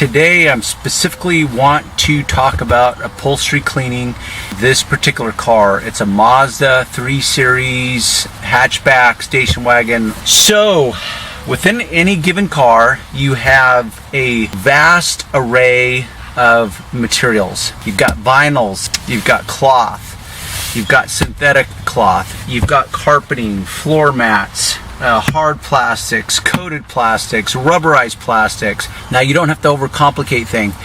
Today I'm specifically want to talk about upholstery cleaning this particular car. It's a Mazda 3 Series hatchback station wagon. So within any given car you have a vast array of materials. You've got vinyls, you've got cloth, you've got synthetic cloth, you've got carpeting, floor mats, hard plastics, coated plastics, rubberized plastics. Now you don't have to overcomplicate things.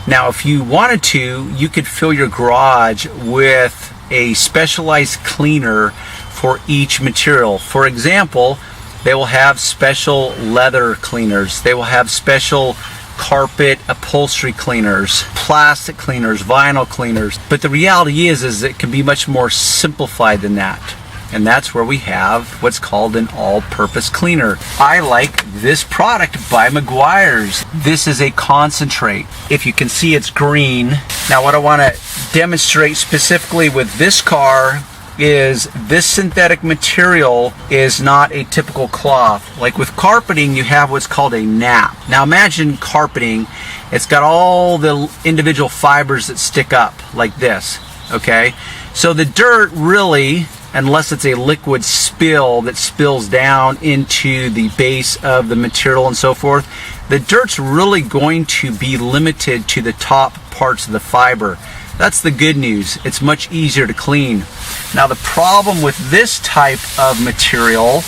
Now if you wanted to, you could fill your garage with a specialized cleaner for each material. For example, they will have special leather cleaners, they will have special carpet upholstery cleaners, plastic cleaners, vinyl cleaners. But the reality is it can be much more simplified than that. And that's where we have what's called an all-purpose cleaner. I like this product by Meguiar's. This is a concentrate. If you can see, it's green. Now what I want to demonstrate specifically with this car is this synthetic material is not a typical cloth. Like with carpeting, you have what's called a nap. Now imagine carpeting, it's got all the individual fibers that stick up like this, okay? So the dirt really, unless it's a liquid spill that spills down into the base of the material and so forth, the dirt's really going to be limited to the top parts of the fiber. That's the good news. It's much easier to clean. Now the problem with this type of material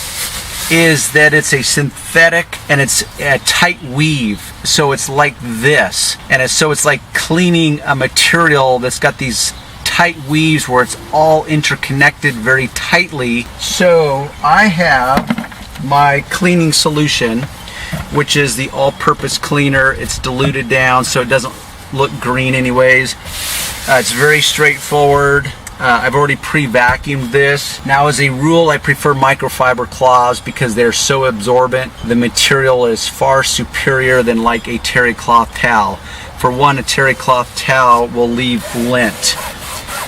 is that it's a synthetic and it's a tight weave. So it's like this. And so it's like cleaning a material that's got these tight weaves where it's all interconnected very tightly. So I have my cleaning solution, which is the all-purpose cleaner. It's diluted down so it doesn't look green anyways. It's very straightforward. I've already pre-vacuumed this. Now as a rule, I prefer microfiber cloths because they're so absorbent. The material is far superior than like a terry cloth towel. For one, a terry cloth towel will leave lint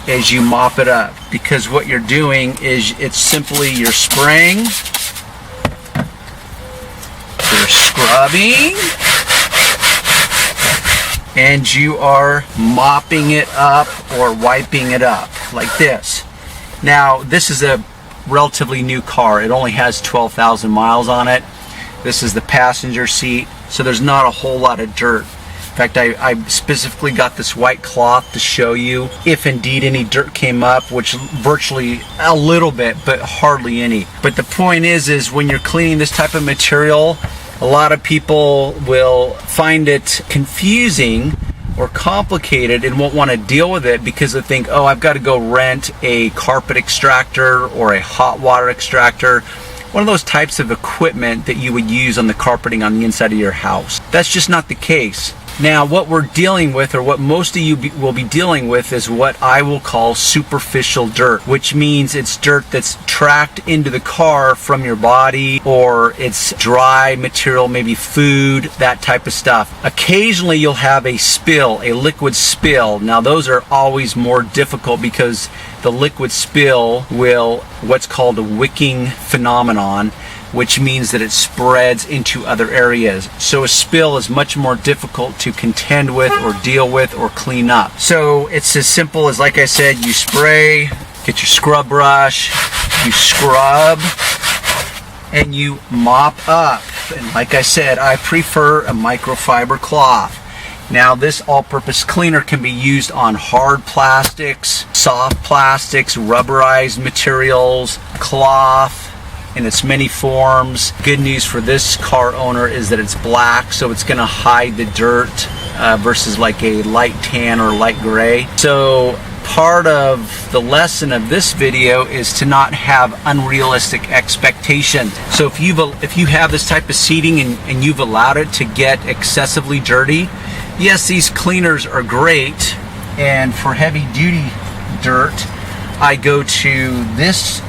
as you mop it up, because what you're doing is it's simply you're spraying, you're scrubbing, and you are mopping it up or wiping it up like this. Now this is a relatively new car. It only has 12,000 miles on it. This is the passenger seat, so there's not a whole lot of dirt. In fact, I specifically got this white cloth to show you if indeed any dirt came up, which virtually a little bit, but hardly any. But the point is when you're cleaning this type of material, a lot of people will find it confusing or complicated and won't want to deal with it because they think, oh, I've got to go rent a carpet extractor or a hot water extractor. One of those types of equipment that you would use on the carpeting on the inside of your house. That's just not the case. Now what we're dealing with, or what most of you will be dealing with, is what I will call superficial dirt, which means it's dirt that's tracked into the car from your body, or it's dry material, maybe food, that type of stuff. Occasionally you'll have a spill, a liquid spill. Now those are always more difficult because the liquid spill will what's called a wicking phenomenon, which means that it spreads into other areas. So a spill is much more difficult to contend with or deal with or clean up. So it's as simple as, like I said, you spray, get your scrub brush, you scrub, and you mop up. And like I said, I prefer a microfiber cloth. Now this all-purpose cleaner can be used on hard plastics, soft plastics, rubberized materials, cloth, in its many forms. Good news for this car owner is that it's black, so it's going to hide the dirt versus like a light tan or light gray. So part of the lesson of this video is to not have unrealistic expectations. So if you have this type of seating and you've allowed it to get excessively dirty, yes, these cleaners are great, and for heavy duty dirt I go to this,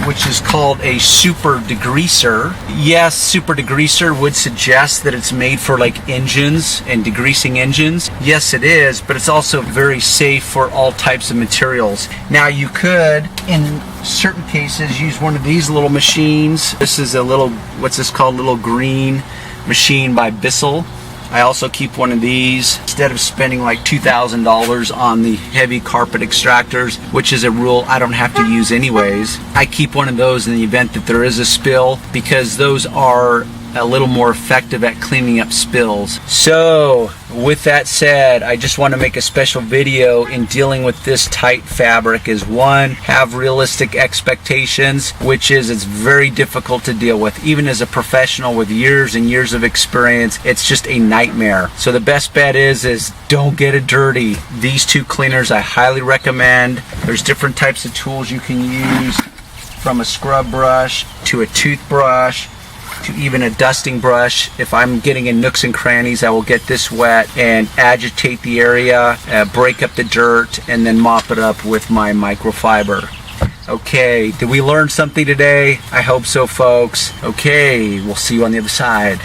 which is called a super degreaser. Yes, super degreaser would suggest that it's made for like engines and degreasing engines. Yes, it is, but it's also very safe for all types of materials. Now you could, in certain cases, use one of these little machines. This is a little, what's this called, little green machine by Bissell. I also keep one of these. Instead of spending like $2,000 on the heavy carpet extractors, which is a rule I don't have to use anyways, I keep one of those in the event that there is a spill, because those are a little more effective at cleaning up spills. So with that said, I just want to make a special video in dealing with this tight fabric. Is one, have realistic expectations, which is it's very difficult to deal with. Even as a professional with years and years of experience, it's just a nightmare. So the best bet is don't get it dirty. These two cleaners I highly recommend. There's different types of tools you can use, from a scrub brush to a toothbrush to even a dusting brush. If I'm getting in nooks and crannies, I will get this wet and agitate the area, break up the dirt, and then mop it up with my microfiber. Okay, did we learn something today? I hope so, folks. Okay, we'll see you on the other side.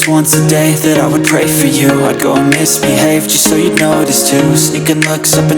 Once a day that I would pray for you. I'd go and misbehave just so you'd notice too. Sneaking looks up and